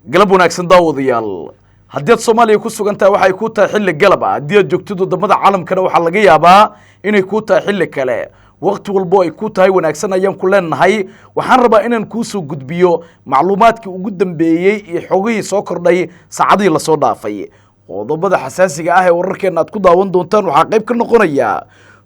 galab wanaagsan daawadayaal haddii Soomaaliya ku sugan tahay waxay ku tahay xilli galab ah haddii joogto wadamada caalamkana waxa laga yaabaa inay ku tahay xilli kale waqti walbo ay ku tahay wanaagsan ayaan ku leenahay waxaan rabaa inaan ku soo gudbiyo macluumaadkii ugu dambeeyay ee xogihii soo kordhay saacadii la soo dhaafay qodobada xasaasiga ah ee wararkeena aad ku daawan doontaan waxa qayb ka noqonaya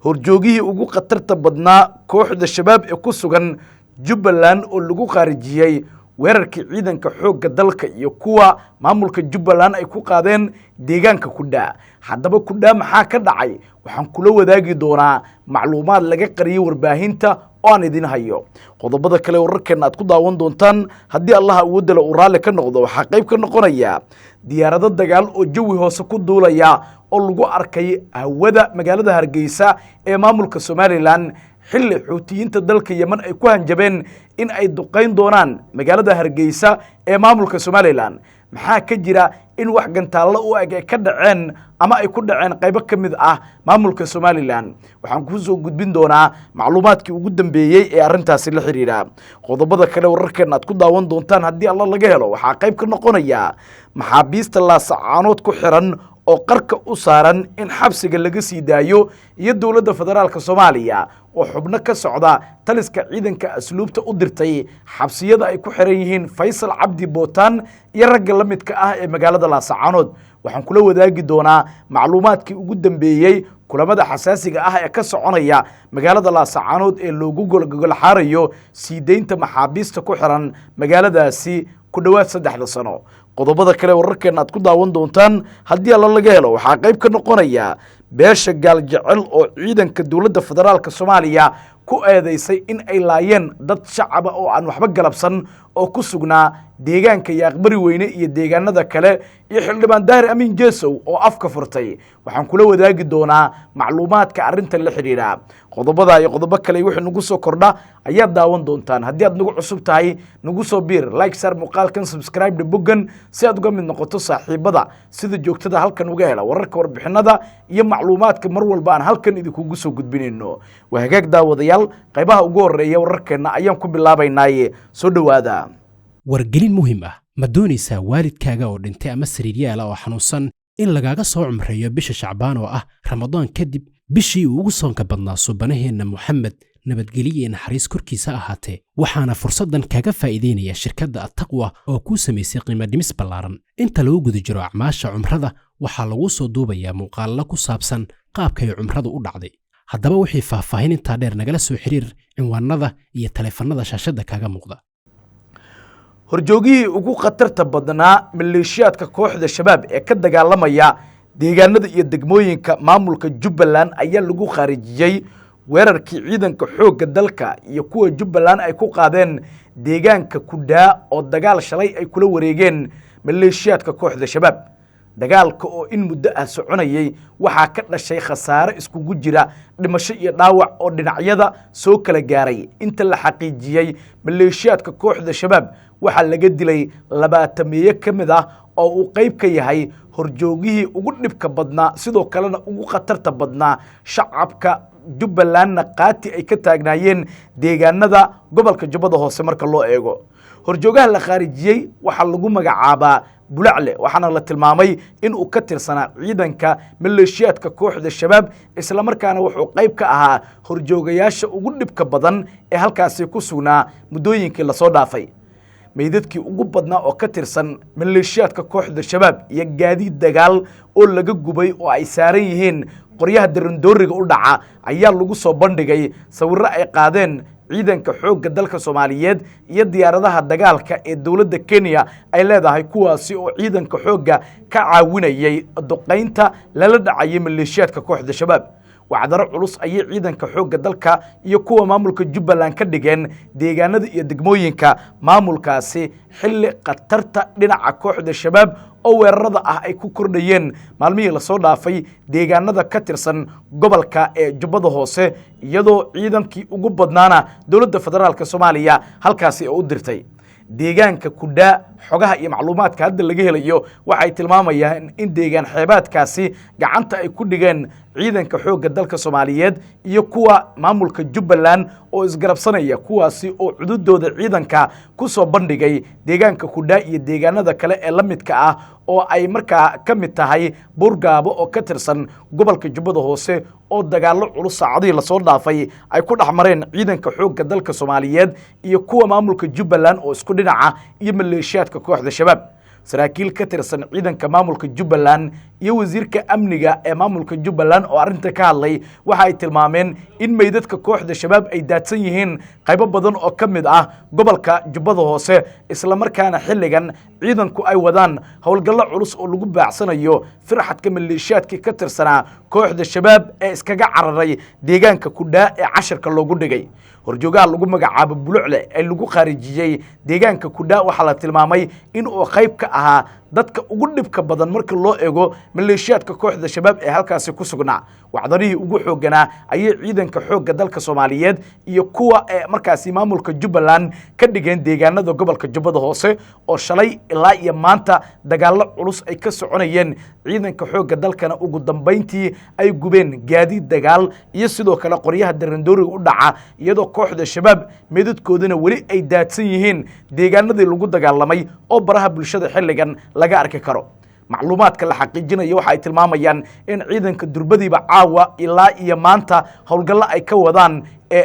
horjoogihii ugu khatarta badnaa kooxda shabaab ee ku sugan Jubbaland oo lagu qaarijiyay weerarkii ciidanka xoogga dalka iyo kuwa maamulka Jubbaland ay ku qaadeen deegaanka Kudha haddaba Kudha maxaa ka dhacay waxaan kula wadaagi doonaa macluumaad laga qariyay warbaahinta oo aan idin hayo qodobada kale wararkeena aad ku daawan doontaan haddii Allah uu dalo u raali ka noqdo waxa qayb ka noqonaya diyaarado dagaal oo jawi hoose ku duulaya oo lagu arkay hawada magaalada Hargeysa ee maamulka Somaliland xilli xuutiyiinta dalka Yemen ay ku hanjabeen in ay duqeyn doonaan magaalada Hargeysa ee maamulka Somaliland maxaa ka jira in wax gantaalo u ag ka dhaceen ama ay ku dhaceen qayb ka mid ah maamulka Somaliland waxaan ku soo gudbin doonaa macluumaadkii ugu dambeeyay ee arintaasi la xiriira qodobada kale wararkeena aad ku daawan doontaan haddii Allah laga helo waxa qayb ka noqonaya maxaabiista la sacaanood ku xiran oo qarka u saaran in xabsiga laga sii daayo iyo dawladda federaalka Soomaaliya oo xubno ka socda taliska ciidanka asluubta u dirtay xabsiyada ay ku xiran yihiin Faysal Cabdi Bootan iyo ragga la midka ah ee magaalada Laascaanood waxaan kula wadaagi doonaa macluumaadkii ugu dambeeyay kulamada xasaasiga ah ee ka soconaya magaalada Laascaanood ee loogu golgol xaarayo siideynta maxaabiista ku xiran magaaladaasi ku dhawaad 3 sano qodobada kale wararkeena aad ku daawan doontaan haddii alla laga helo waxa qayb ka noqonaya beesha gaal jecel oo ciidanka dawladda federaalka Soomaaliya ku eedeysay in ay laayeen dad shacab oo aan waxba galabsan oo ku sugnaa deegaanka Yaaqbari Weyne iyo deegaanada kale iyo xildhibaan Daahir Amiin Jeesow oo afka furtay waxaan kula wadaagi doonaa macluumaadka arinta la xiriira qodobada iyo qodobo kale wixii nagu soo kordha ayaa daawan doontaan haddii aad nagu cusub tahay nagu soo biir like share muuqaalkan subscribe boggan si aad uga mid noqoto saaxiibada sida joogtada halkan uga hela wararka warbixinada iyo macluumaadka mar walba aan halkan idinku soo gudbinayno waa hagaag daawadayaal qaybaha ugu horeeya wararkeena ayaan ku bilaabaynaa soo dhawaada wargelin muhiim ah ma doonaysaa waalidkaaga oo dhintay ama sariiryaala oo xanuunsan in lagaaga soo cumreeyo bisha Shacbaan oo ah Ramadaan kadib bishii ugu soonka badnaa suubanaheena Muhammad nabadgeliye iyo naxariis korkiisa ahaatee waxaana fursadan kaga faa'iideynaya shirkadda At-Taqwa oo ku sameysay qiimo dhimis ballaaran inta lagu guda jiro acmaasha cumrada waxaa lagu soo duubayaa muuqaallo ku saabsan qaabka ay cumradu u dhacday haddaba wixii faahfaahin intaa dheer nagala soo xiriir cinwaanada iyo taleefannada shaashada kaga muuqda horjoogihii ugu khatarta badnaa maleeshiyaadka kooxda shabaab ee ka dagaalamaya deegaanada iyo degmooyinka maamulka Jubbaland ayaa lagu qaarijiyay weerarkii ciidanka xoogga dalka iyo kuwa Jubbaland ay ku qaadeen deegaanka Kudha oo dagaal shalay ay kula wareegeen maleeshiyaadka kooxda shabaab dagaalka oo in muddo ah soconayay waxa ka dhashay khasaare iskugu jira dhimasho iyo dhaawac oo dhinacyada soo kala gaaray inta la xaqiijiyay maleeshiyaadka kooxda shabaab waxa laga dilay 20 ka mid ah oo uu qayb ka yahay horjoogihii ugu dhibka badnaa sidoo kalena ugu khatarta badnaa shacabka Jubbaland qaati ay ka taagnaayeen deegaanada gobolka Jubbada Hoose marka loo eego horjoogaha la khaarijiyay waxa lagu magacaabaa Bulacle waxaana la tilmaamay in uu ka tirsanaa ciidanka maleeshiyaadka kooxda shabaab isla markaana wuxuu qayb ka ahaa horjoogayaasha ugu dhibka badan ee halkaasi ku sugnaa muddooyinkii la soo dhaafay meydadkii ugu badnaa oo ka tirsan maleeshiyaadka kooxda shabaab iyo gaadiid dagaal oo laga gubay oo ay saaran yihiin qoryaha darandooriga u dhaca ayaa lagu soo bandhigay sawirro ay qaadeen ciidanka xoogga dalka Soomaaliyeed iyo diyaaradaha dagaalka ee dawladda Kenya ay leedahay kuwaasi oo ciidanka xoogga ka caawinayay duqeynta lala dhacay maleeshiyaadka kooxda shabaab wacdaro culus ayay ciidanka xoogga dalka iyo kuwa maamulka Jubbaland ka dhigeen deegaanada iyo degmooyinka maamulkaasi xilli khatarta dhinaca kooxda shabaab oo weerarada ah ay ku kordhayeen maalmihii la soo dhaafay deegaanada ka tirsan gobolka ee Jubbada Hoose iyadoo ciidankii ugu badnaana dawladda federaalka Soomaaliya halkaasi u dirtay deegaanka kudhaa xogaha iyo macluumaadka hadda laga helayo waxay tilmaamayaan in deegaan xeebaadkaasi gacanta ay ku dhigeen ciidanka xoogga dalka Soomaaliyeed iyo kuwa maamulka Jubbaland oo isgarabsanaya kuwaasi oo cududooda ciidanka ku soo bandhigay deegaanka kudhaa iyo deegaanada kale ee la midka ah oo ay markaa ka mid tahay Burgaabo oo ka tirsan gobolka Jubbada Hoose oo dagaalo culus saacadii la soo dhaafay ay ku dhaxmareen ciidanka xoogga dalka Soomaaliyeed iyo kuwa maamulka Jubbaland oo isku dhinaca iyo maleeshiyaadka kooxda shabaab saraakiil ka tirsan ciidanka maamulka Jubbaland iyo wasiirka amniga ee maamulka Jubbaland oo arinta ka hadlay waxa ay tilmaameen in meydadka kooxda shabaab ay daadsan yihiin qaybo badan oo ka mid ah gobolka Jubbada Hoose isla markaana xilligan ciidanku ay wadaan howlgallo culus oo lagu baacsanayo firxadka maleeshiyaadka ka tirsanaa kooxda shabaab ee iskaga cararay deegaanka kudhaa ee casharka loogu dhigay horjoogaha lagu magacaabo Bulucle ee lagu khaarijiyay deegaanka kudhaa waxa la tilmaamay in uu qayb ka ahaa dadka ugu dhibka badan marka loo eego maleeshiyaadka kooxda shabaab ee halkaasi ku sugnaa wacdarihii ugu xooganaa ayay ciidanka xoogga dalka Soomaaliyeed iyo kuwa markaasi maamulka Jubbaland ka dhigeen deegaanada gobolka Jubbada Hoose oo shalay ilaa iyo maanta dagaalo culus ay ka soconayeen ciidanka xoogga dalkana ugu dambeyntii ay gubeen gaadiid dagaal iyo sidoo kale qoryaha darandooriga u dhaca iyadoo kooxda shabaab meedadkoodana weli ay daadsan yihiin deegaanadii lagu dagaalamay oo baraha bulshada xilligan laga arki karo macluumaadka la xaqiijinayo waxa ay tilmaamayaan in ciidanka durbadiiba caawa ilaa iyo maanta howlgallo ay ka wadaan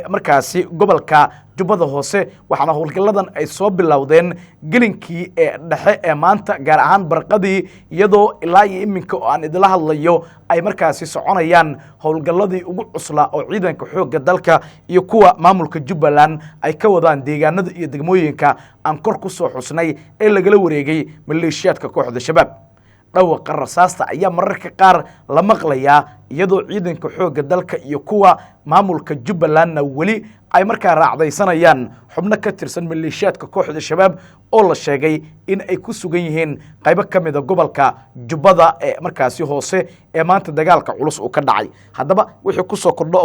markaasi gobolka Jubbada Hoose waxaana howlgalladan ay soo bilowdeen gelinkii dhexe ee maanta gaar ahaan barqadii iyadoo ilaa iyo iminka oo aan idila hadlayo ay markaasi soconayaan howlgalladii ugu cuslaa oo ciidanka xoogga dalka iyo kuwa maamulka Jubbaland ay ka wadaan deegaanada iyo degmooyinka aan kor ku soo xusnay ee lagala wareegay maleeshiyaadka kooxda shabaab dhawqa rasaasta ayaa mararka qaar la maqlayaa iyadoo ciidanka xoogga dalka iyo kuwa maamulka Jubbalandna weli ay markaa raacdaysanayaan xubno ka tirsan maleeshiyaadka kooxda shabaab oo la sheegay in ay ku sugan yihiin qaybo ka mid ah gobolka Jubbada ee markaasi hoose ee maanta dagaalka culus uu ka dhacay haddaba wixii ku soo kordho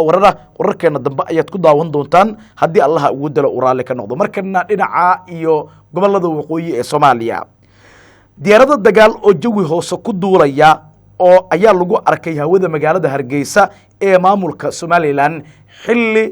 wararkeena dambe ayaad ku daawan doontaan haddii Allah ugu dalo uraale ka noqdo markana dhinaca iyo gobolada waqooyi ee Soomaaliya diyaarada dagaal oo jawi hoose ku duulaya oo ayaa lagu arkay hawada magaalada Hargeysa ee maamulka Somaliland xilli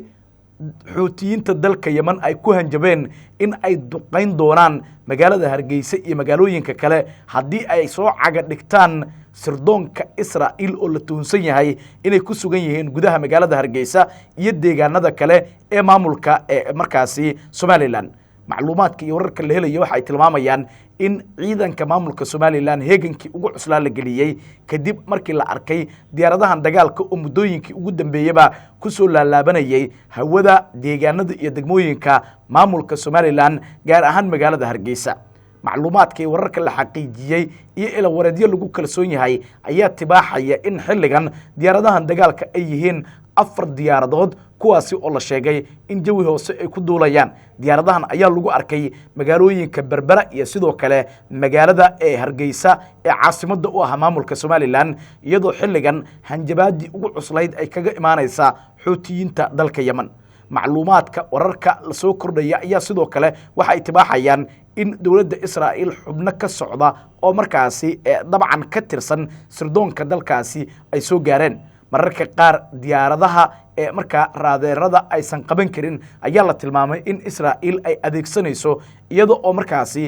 xuutiyiinta dalka Yemen ay ku hanjabeen in ay duqeyn doonaan magaalada Hargeysa iyo magaalooyinka kale haddii ay soo caga dhigtaan sirdoonka Israa'iil oo la tuhunsan yahay inay ku sugan yihiin gudaha magaalada Hargeysa iyo deegaanada kale ee maamulka markaasi Somaliland macluumaadka iyo wararka la helayo waxa ay tilmaamayaan in ciidanka maamulka Somaliland heegankii ugu cuslaa la geliyay kadib markii la arkay diyaaradahan dagaalka oo muddooyinkii ugu dambeeyaba ku soo laalaabanayay hawada deegaanada iyo degmooyinka maamulka Somaliland gaar ahaan magaalada Hargeysa macluumaadka iyo wararka la xaqiijiyay iyo ila wareedyo lagu kalsoon yahay ayaa tibaaxaya in xilligan diyaaradahan dagaalka ay yihiin 4 diyaaradood kuwaasi oo la sheegay in jawi hoose ay ku duulayaan diyaaradahan ayaa lagu arkay magaalooyinka Berbera iyo sidoo kale magaalada Hargeysa ee caasimada u ah maamulka Somaliland iyadoo xilligan hanjabaadii ugu cuslayd ay kaga imaanaysa xuutiyiinta dalka Yemen macluumaadka wararka la soo kordhaya ayaa sidoo kale waxa ay tibaaxayaan in dawladda Israa'iil xubno ka socda oo markaasi dabcan ka tirsan sirdoonka dalkaasi ay soo gaareen mararka qaar diyaaradaha markaa raadeerada aysan qaban karin ayaa la tilmaamay in Israa'iil ay adeegsanayso iyada oo markaasi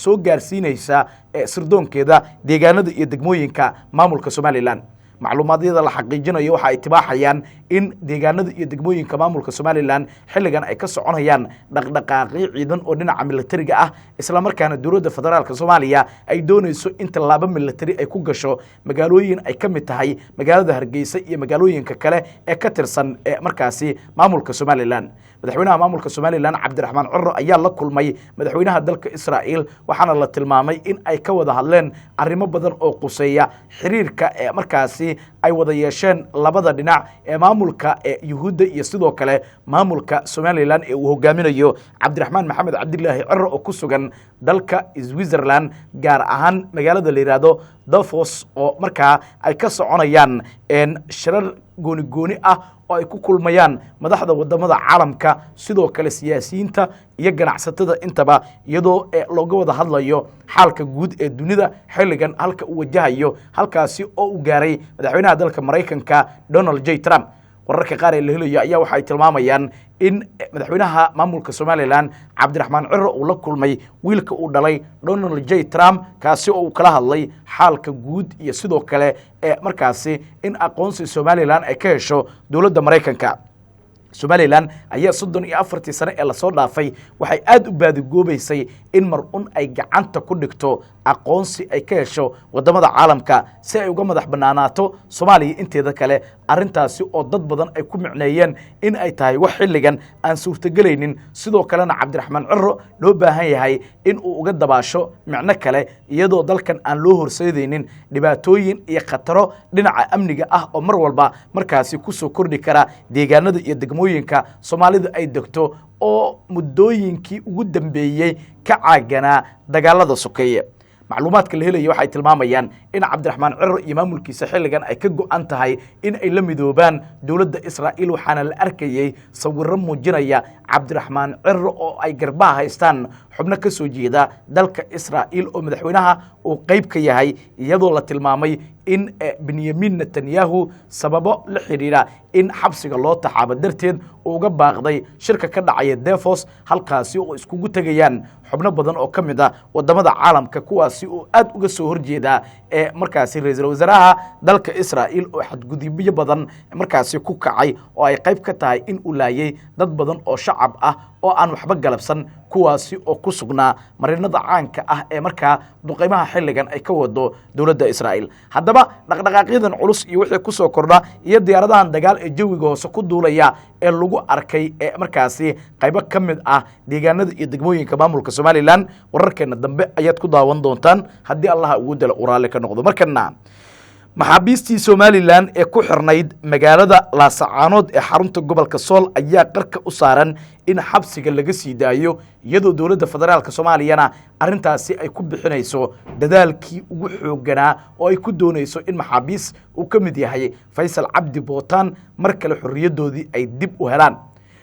soo gaarsiinaysa sirdoonkeeda deegaanada iyo degmooyinka maamulka Somaliland macluumaadiyada la xaqiijinayo waxa ay tibaaxayaan in deegaanada iyo degmooyinka maamulka Somaliland xilligan ay ka soconayaan dhaqdhaqaaqyo ciidan oo dhinaca militariga ah isla markaana dawladda federaalka Soomaaliya ay doonayso in tallaabo militari ay ku gasho magaalooyin ay ka mid tahay magaalada Hargeysa iyo magaalooyinka kale ee ka tirsan markaasi maamulka Somaliland madaxweynaha maamulka Somaliland Cabdiraxmaan Ciro ayaa la kulmay madaxweynaha dalka Israa'iil waxaana la tilmaamay in ay ka wada hadleen arrimo badan oo quseeya xiriirka markaasi ay wada yeesheen labada dhinac ee maamulka Yuhuudda iyo sidoo kale maamulka Somaliland ee uu hogaaminayo Cabdiraxmaan Maxamed Cabdilaahi Ciro oo ku sugan dalka Switzerland gaar ahaan magaalada la yiraahdo Davos oo markaa ay ka soconayaan shirar gooni ah oo ay ku kulmayaan madaxda wadamada caalamka sidoo kale siyaasiyiinta iyo ganacsatada intaba iyadoo looga wada hadlayo xaalka guud ee dunida xilligan halka uu wajahayo halkaasi oo uu gaaray madaxweynaha dalka Mareykanka Donald J Trump wararka qaar ee la helayo ayaa waxa ay tilmaamayaan in madaxweynaha maamulka Somaliland Cabdiraxmaan Ciro uu la kulmay wiilka uu dhalay Donald J Trump kaasi oo uu kala hadlay xaalka guud iyo sidoo kale markaasi in aqoonsi Somaliland ay ka hesho dawladda Mareykanka Somaliland ayaa 34 sano ee la soo dhaafay waxay aad u baadigoobaysay in mar ay gacanta ku dhigto aqoonsi ay ka hesho wadamada caalamka si ay uga madax banaanaato Soomaaliya inteeda kale arintaasi oo dad badan ay ku micneeyeen in ay tahay wax xilligan aan suurtagelaynin sidoo kalena Cabdiraxmaan Ciro loo baahan yahay in uu uga dabaasho micno kale iyadoo dalkan aan loo horseedaynin dhibaatooyin iyo khataro dhinaca amniga ah oo mar walba markaasi ku soo kordhi kara deegaanada iyo degmooyinka Soomaalida ay degto oo muddooyinkii ugu dambeeyay ka caaganaa dagaalada sokeeye macluumaadka la helayo waxay tilmaamayaan in Cabdiraxmaan Ciro iyo maamulkiisa xilligan ay ka go'an tahay in ay la midoobaan dawladda Israa'iil waxaana la arkayay sawirro muujinaya Cabdiraxmaan Ciro oo ay garbaha haystaan xubno ka soo jeeda dalka Israa'iil oo madaxweynaha uu qayb ka yahay iyadoo la tilmaamay in Benjamin Netanyahu sababo la xiriira in xabsiga loo taxaabo darteed uu uga baaqday shirka ka dhacaya Davos halkaasi oo iskugu tagayaan xubno badan oo kamid ah wadamada caalamka kuwaasi oo aad uga soo horjeeda markaasi ra'iisul wasaaraha dalka Israa'iil oo xadgudubyo badan markaasi ku kacay oo ay qayb ka tahay in uu laayay dad badan oo shacab ah oo aan waxba galabsan kuwaasi oo ku sugnaa marinada caanka ah ee markaa duqeymaha xilligan ay ka wado dawladda Israa'iil haddaba dhaqdhaqaaqyadan culus iyo wixii ku soo kordha iyo diyaaradahan dagaal ee jawiga hoose ku duulaya ee lagu arkay markaasi qaybo ka mid ah deegaanada iyo degmooyinka maamulka Somaliland wararkeena dambe ayaad ku daawan doontaan haddii Allah ugu dalo uraale ka noqdo markana maxaabiistii Somaliland ee ku xirnayd magaalada Laascaanood ee xarunta gobolka Sool ayaa qarka u saaran in xabsiga laga sii daayo iyadoo dawladda federaalka Soomaaliyana arintaasi ay ku bixinayso dadaalkii ugu xooganaa oo ay ku doonayso in maxaabiis uu ka mid yahay Faysal Cabdi Bootaan mar kale xorriyadoodii ay dib u helaan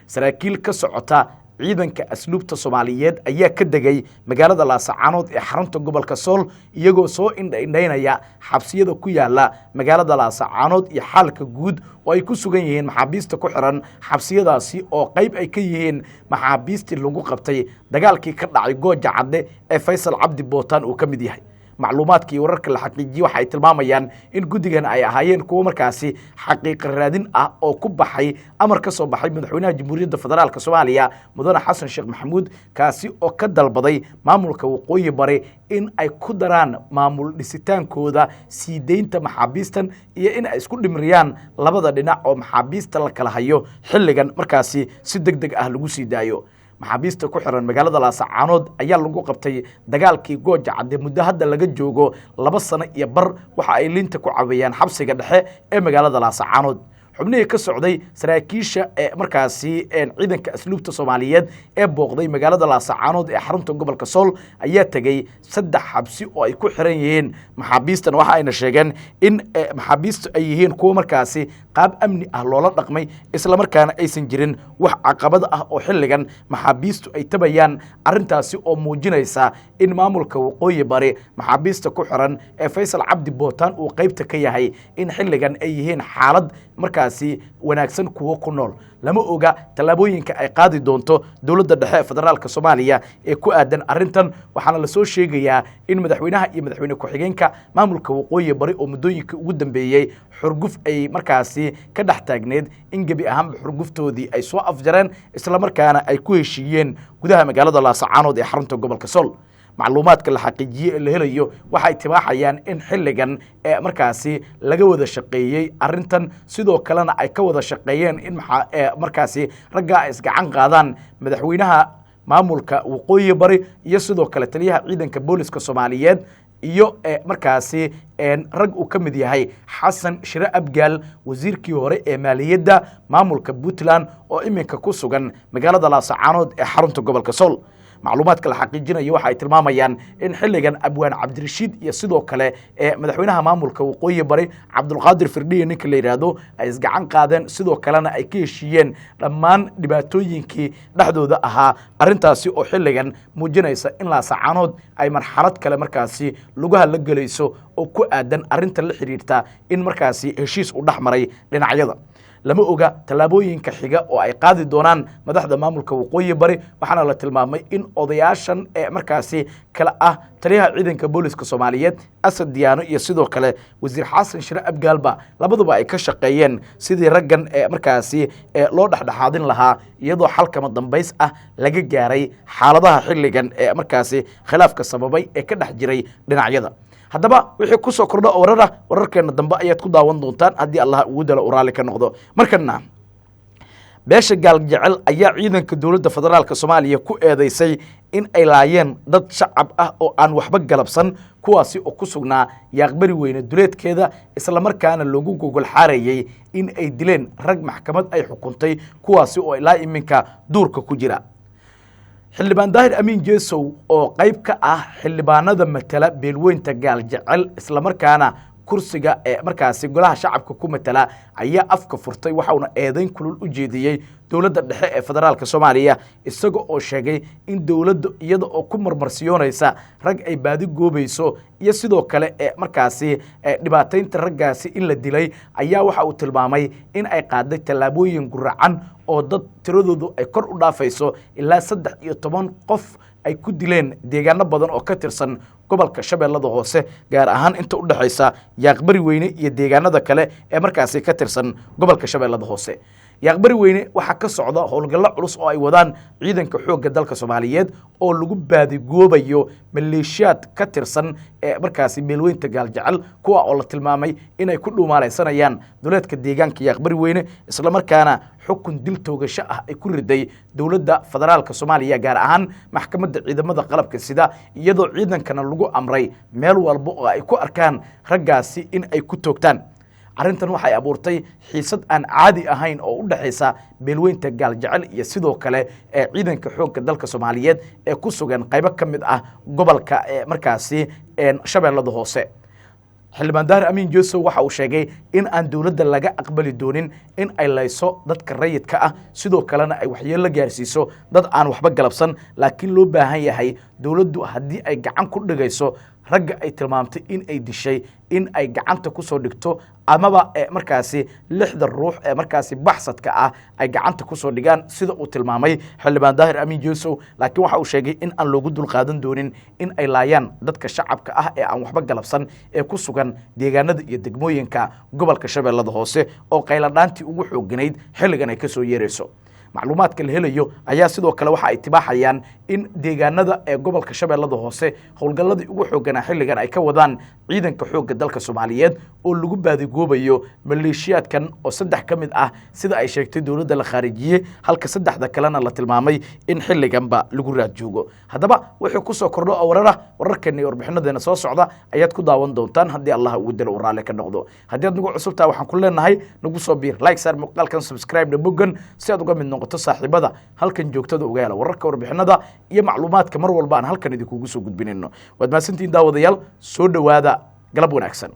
saraakiil ka socota ciidanka asluubta Soomaaliyeed ayaa ka degay magaalada Laascaanood ee xarunta gobolka Sool iyagoo soo indhaynaya xabsiyada ku yaala magaalada Laascaanood iyo xaalka guud oo ay ku sugan yihiin maxaabiista ku xiran xabsiyadaasi oo qayb ay ka yihiin maxaabiistii lagu qabtay dagaalkii ka dhacay Gooja Cadde ee Faysal Cabdi Bootaan uu ka mid yahay macluumaadkii wararka la xaqiijiyay waxay tilmaamayaan in gudigan ay ahaayeen kuwa markaasi xaqiiq raadin ah oo ku baxay amar ka soo baxay madaxweynaha Jamhuuriyadda Federaalka Soomaaliya Mudane Xasan Sheekh Maxamuud kaasi oo ka dalbaday maamulka Waqooyi Bari in ay ku daraan maamul dhisitaankooda sii deynta maxaabiistan iyo in ay isku dhimriyaan labada dhinac oo maxaabiista la kala hayo xilligan markaasi si degdeg ah lagu sii daayo maxaabiista ku xiran magaalada Laascaanood ayaa lagu qabtay dagaalkii Gooja Cadde muddo hadda laga joogo 2 sano iyo bar waxa ay linta ku caawiyaan xabsiga dhexe ee magaalada Laascaanood xubnihii ka socday saraakiisha markaasi ciidanka asluubta Soomaaliyeed ee booqday magaalada Laascaanood ee xarunta gobolka Sool ayaa tagay 3 xabsi oo ay ku xiran yihiin maxaabiistan waxa ayna sheegeen in maxaabiistu ay yihiin kuwa markaasi qaab amni ah loola dhaqmay isla markaana aysan jirin wax caqabad ah oo xilligan maxaabiistu ay tabayaan arintaasi oo muujinaysa in maamulka Waqooyi Bari maxaabiista ku xiran ee Faysal Cabdi Bootaan uu qaybta ka yahay in xilligan ay yihiin xaalad markaasi wanaagsan kuwa ku nool lama oga talaabooyinka ay qaadi doonto dawladda dhexe ee federaalka Soomaaliya ee ku aadan arintan waxaana la soo sheegayaa in madaxweynaha iyo madaxweyne ku-xigeenka maamulka Waqooyi Bari oo muddooyinka ugu dambeeyay xurguf ay markaasi ka dhax taagneed in gabi ahaan xurguftoodii ay soo afjareen isla markaana ay ku heshiiyeen gudaha magaalada Laascaanood ee xarunta gobolka Sool macluumaadka la xaqiijiyay ee la helayo waxay tibaaxayaan in xilligan markaasi laga wada shaqeeyay arintan sidoo kalena ay ka wada shaqeeyeen in markaasi ragga isgacan qaadaan madaxweynaha maamulka Waqooyi Bari iyo sidoo kale taliyaha ciidanka booliska Soomaaliyeed iyo markaasi rag uu ka mid yahay Xasan Shire Abgaal wasiirkii hore ee maaliyadda maamulka Puntland oo iminka ku sugan magaalada Laascaanood ee xarunta gobolka Sool macluumaadka la xaqiijinayo waxa ay tilmaamayaan in xilligan abwaan cabdirashiid iyo sidoo kale madaxweynaha maamulka waqooyi bari cabdulqaadir firdhiye ninka la yidhaahdo ay isgacan qaadeen sidoo kalena ay ka heshiiyeen dhammaan dhibaatooyinkii dhexdooda ahaa arrintaasi oo xilligan muujinaysa in laasacaanood ay marxalad kale markaasi lugaha la gelayso oo ku aadan arrinta la xidhiirta in markaasi heshiis u dhex maray dhinacyada lama oga tallaabooyinka xiga oo ay qaadi doonaan madaxda maamulka waqooyi bari waxaana la tilmaamay in odayaashan markaasi kale ah taliyaha ciidanka booliska Soomaaliyeed Asad Diyaano iyo sidoo kale wasiir Xasan Shire Abgaalba labaduba ay ka shaqeeyeen sidii raggan markaasi loo dhaxdhaxaadin lahaa iyadoo xalkama dambays ah laga gaaray xaaladaha xilligan markaasi khilaafka sababay ee ka dhex jiray dhinacyada haddaba wixii ku soo kordha wararkeena dambe ayaad ku daawan doontaan haddii Allah ugu dalo uraali ka noqdo markana beesha gaaljecel ayaa ciidanka dowladda federaalka Soomaaliya ku eedeysay in ay laayeen dad shacab ah oo aan waxba galabsan kuwaasi oo ku sugnaa yaaqbari weyne duleedkeeda isla markaana loogu gogol xaarayay in ay dileen rag maxkamad ay xukuntay kuwaasi oo ilaa iminka duurka ku jira xildhibaan daahir amiin jeesow oo qayb ka ah xildhibaanada matala beelweynta gaaljecel isla markaana kursiga markaasi golaha shacabka ku matala ayaa afka furtay waxauna eedayn kulul u jeediyey dowladda dhexe ee federaalka Soomaaliya isaga oo sheegay in dowladda iyada oo ku marmarsiyoonaysa rag ay baadi goobayso iyo sidoo kale markaasi dhibaataynta raggaasi in la dilay ayaa waxa uu tilmaamay in ay qaaday tallaabooyin guracan oo dad tiradoodu ay kor u dhaafayso ilaa 13 qof ay ku dileen deegaano badan oo ka tirsan gobolka Shabeellada Hoose gaar ahaan inta u dhaxaysa yaaqbari weyne iyo deegaanada kale ee markaasi ka tirsan gobolka Shabeellada Hoose yaaqbari weyne waxa ka socda howlgallo culus oo ay wadaan ciidanka xoogga dalka Soomaaliyeed oo lagu baadigoobayo maleeshiyaad ka tirsan markaasi beelweynta gaaljecel kuwa oo la tilmaamay inay ku dhuumaalaysanayaan duleedka deegaanka yaaqbari weyne isla markaana xukun dil toogasho ah ay ku riday dowladda federaalka Soomaaliya gaar ahaan maxkamadda ciidamada qalabka sida iyadoo ciidankana lagu amray meel walba oo ay ku arkaan raggaasi in ay ku toogtaan arrintan waxay abuurtay xiisad aan caadi ahayn oo u dhaxaysa beelweynta gaaljecel iyo sidoo kale ciidanka xoogga dalka Soomaaliyeed ee ku sugan qaybo ka mid ah gobolka markaasi Shabeellada Hoose xildhibaan daahir amiin jeesow waxa uu sheegay in aan dowladda laga aqbali doonin in ay layso dadka rayidka ah sidoo kalena ay waxyeello gaarsiiso dad aan waxba galabsan laakiin loo baahan yahay dowladdu haddii ay gacan ku dhigayso ragga ay tilmaamtay in ay dishay in ay gacanta ku soo dhigto amaba markaasi 6 ruux markaasi baxsadka ah ay gacanta ku soo dhigaan sida uu tilmaamay xildhibaan daahir amiin jeesow laakiin waxa uu sheegay in aan loogu dul qaadan doonin in ay laayaan dadka shacabka ah ee aan waxba galabsan ee ku sugan deegaanada iyo degmooyinka gobolka Shabeellada Hoose oo qayladhaantii ugu xooganayd xilligan ay ka soo yeerayso macluumaadka la helayo ayaa sidoo kale waxa ay tibaaxayaan in deegaanada ee gobolka Shabeellada Hoose howlgalladii ugu xooganaa xilligan ay ka wadaan ciidanka xoogga dalka Soomaaliyeed oo lagu baadigoobayo maleeshiyaadkan oo 3 ka mid ah sida ay sheegtay dowladda la khaarijiyay halka 3 kalena la tilmaamay in xilliganba lagu raad joogo haddaba wixii ku soo kordho wararkeena iyo warbixinadeena soo socda ayaad ku daawan doontaan haddii Allah ugu dalo waraale ka noqdo haddii aad nagu cusubtaa waxaan ku leenahay nagu soo biir like sar muuqaalkan subscribe bogan si aad uga mid noqoto saaxiibada halkan joogtada uga hela wararka warbixinada iyo macluumaadka mar walba aan halkan idinku soo gudbinayno waad maasantiin daawadayaal soo dhawaada galab wanaagsan